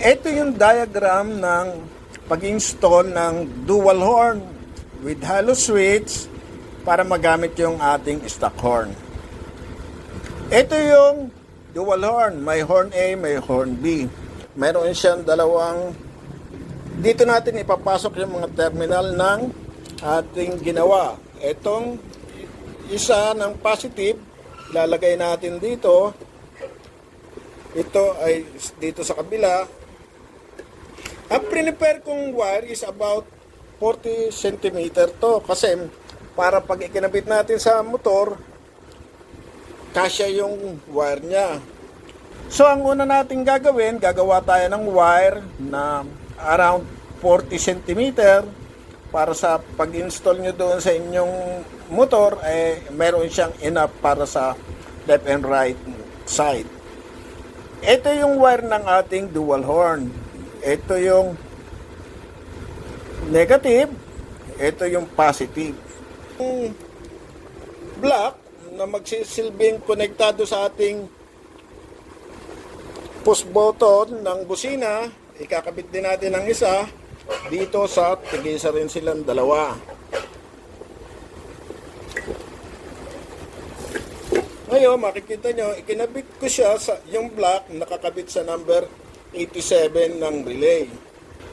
Ito yung diagram ng pag-install ng dual horn with hollow switch para magamit yung ating stock horn. Ito yung dual horn. May horn A, may horn B. Mayroon siyang dalawang. Dito natin ipapasok yung mga terminal ng ating ginawa. Itong isa ng positive, lalagay natin dito. Ito ay dito sa kabila. Ang prepare kong wire is about 40 cm to. Kasi para pag ikinabit natin sa motor, kasya yung wire niya. So ang una natin gagawin, gagawa tayo ng wire na around 40 cm para sa pag-install nyo doon sa inyong motor, meron siyang enough para sa left and right side. Ito yung wire ng ating dual horn. Ito yung negative, ito yung positive. Yung black na magsisilbing konektado sa ating push button ng busina, ikakabit din natin ang isa dito sa tigisa rin silang dalawa. Ngayon, makikita nyo, ikinabit ko siya sa yung black, nakakabit sa number 87 ng relay.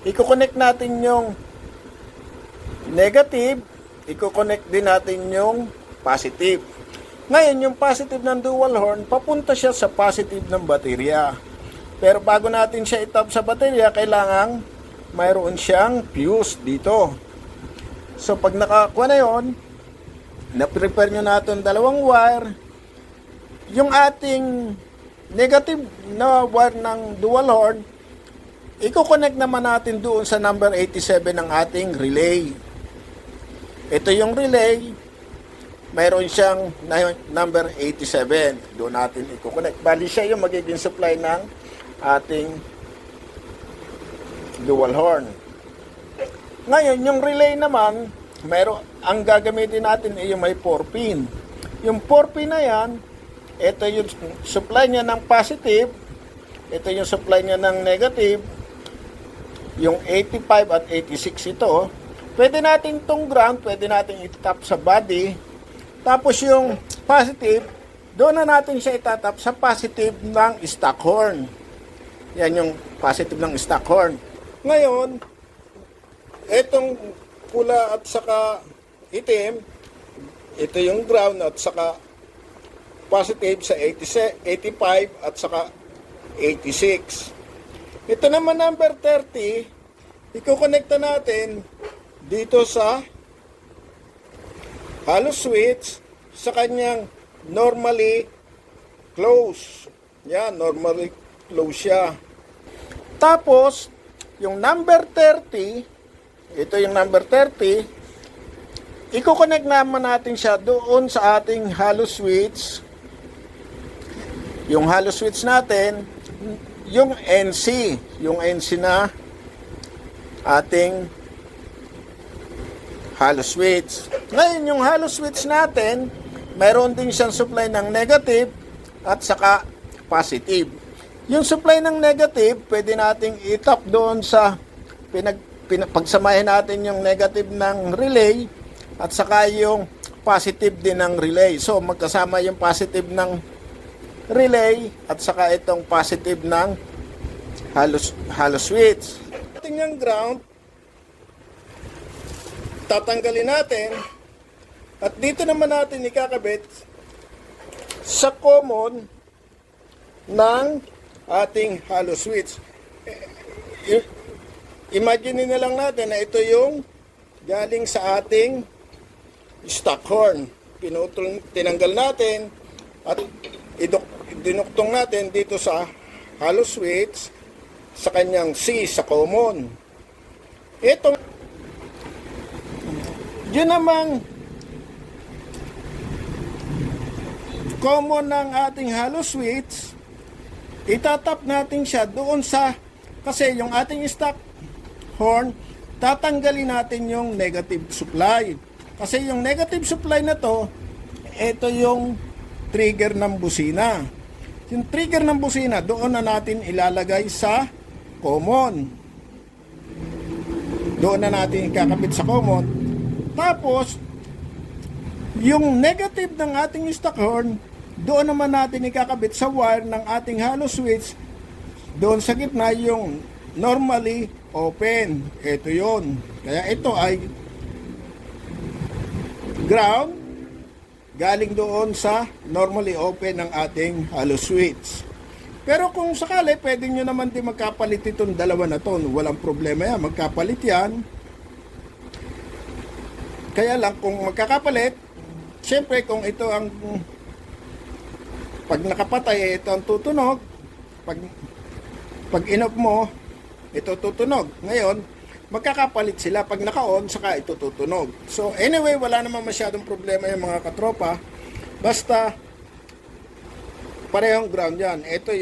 Iko-connect natin yung negative, iko-connect din natin yung positive. Ngayon, yung positive ng dual horn, papunta siya sa positive ng baterya. Pero bago natin siya itap sa baterya, kailangan mayroon siyang fuse dito. So, pag nakakuha na yun, na-prepare nyo natin dalawang wire. Yung ating negative na wire ng dual horn, i-connect naman natin doon sa number 87 ng ating relay. Ito yung relay, mayroon siyang number 87. Doon natin i-connect. Bali siya yung magiging supply ng ating dual horn. Ngayon, yung relay naman, ang gagamitin natin ay yung may 4 pin. Yung 4 pin na yan, ito yung supply niya ng positive, ito yung supply niya ng negative, yung 85 at 86 ito. Pwede natin itong ground, pwede natin itap sa body, tapos yung positive, doon na natin siya itatap sa positive ng stock horn. Yan yung positive ng stock horn. Ngayon, itong pula at saka itim, ito yung ground at saka positive sa 85 at saka 86. Ito naman number 30, iko-connecta natin dito sa hollow switch sa kanyang normally close. Yan, normally close siya. Tapos, yung number 30, ito yung number 30, iko-connect naman natin siya doon sa ating hollow switch. Yung hollow switch natin, yung NC na ating hollow switch. Ngayon, yung hollow switch natin, mayroon din siyang supply ng negative at saka positive. Yung supply ng negative, pwede nating itap doon sa pagsamahin natin yung negative ng relay at saka yung positive din ng relay. So, magkasama yung positive ng relay at saka itong positive ng hollow switch. Ating yung ground, tatanggalin natin at dito naman natin ikakabit sa common ng ating hollow switch. Imagine na lang natin na ito yung galing sa ating stock horn. Tinanggal natin at dinuktong natin dito sa hollow switch sa kanyang C sa common. Itong yun namang common ng ating hollow switch, itatap natin siya doon sa, kasi yung ating stock horn, tatanggalin natin yung negative supply. Kasi yung negative supply na to, ito yung trigger ng busina. Yung trigger ng busina, doon na natin ilalagay sa common. Doon na natin ikakabit sa common. Tapos, yung negative ng ating stock horn, doon naman natin ikakabit sa wire ng ating hollow switch. Doon sa gitna yung normally open. Ito yun. Kaya ito ay ground galing doon sa normally open ng ating hollow switch. Pero kung sakali, pwede nyo naman din magkapalit itong dalawa na to. Walang problema yan. Magkapalit yan. Kaya lang, kung magkakapalit, siyempre kung ito ang pag nakapatay, ito ang tutunog. Pag in-off mo, ito tutunog. Ngayon, magkakapalit sila. Pag naka-on, saka ito tutunog. So anyway, wala naman masyadong problema yung mga katropa. Basta parehong ground yan. Ito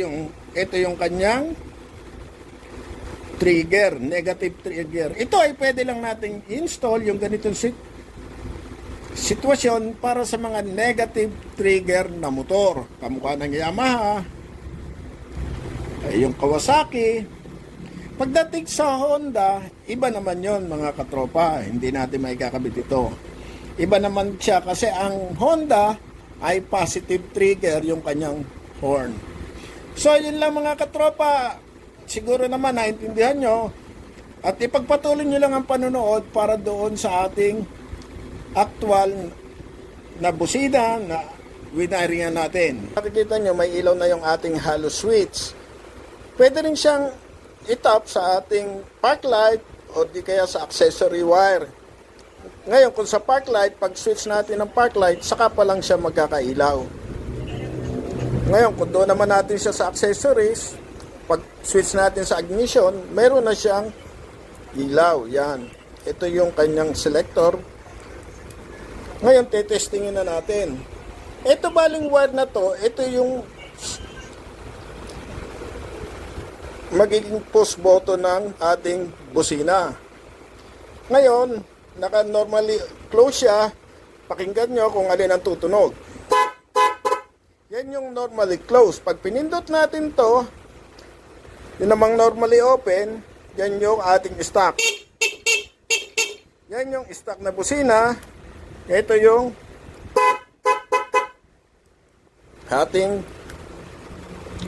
yung kanyang trigger, negative trigger. Ito ay pwede lang nating install yung ganitong sitwasyon para sa mga negative trigger na motor. Kamukha ng Yamaha, yung Kawasaki. Pagdating sa Honda, iba naman yon mga katropa. Hindi natin maikakabit ito. Iba naman siya kasi ang Honda ay positive trigger yung kanyang horn. So yun lang mga katropa. Siguro naman naintindihan nyo. At ipagpatuloy nyo lang ang panonood para doon sa ating actual na busina na winaringan natin. Nakikita nyo may ilaw na yung ating hollow switch. Pwede rin siyang itap sa ating park light o di kaya sa accessory wire. Ngayon kung sa park light, pag switch natin ng park light, saka pa lang siya magkakailaw. Ngayon kung doon naman natin siya sa accessories, pag switch natin sa ignition, mayroon na siyang ilaw. Yan. Ito yung kanyang selector. Ngayon tetestingin na natin. Ito baling wire na to, ito yung magiging push button ng ating busina. Ngayon, naka-normally close siya. Pakinggan nyo kung alin ang tutunog. Yan yung normally close. Pag pinindot natin to, yun namang normally open, yan yung ating stock. Yan yung stock na busina. Ito yung ating,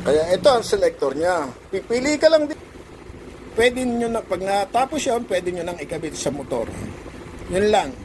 kaya ito ang selector niya. Pipili ka lang din. Pwede nyo na, pag natapos yun, pwede nyo nang ikabit sa motor. Yun lang.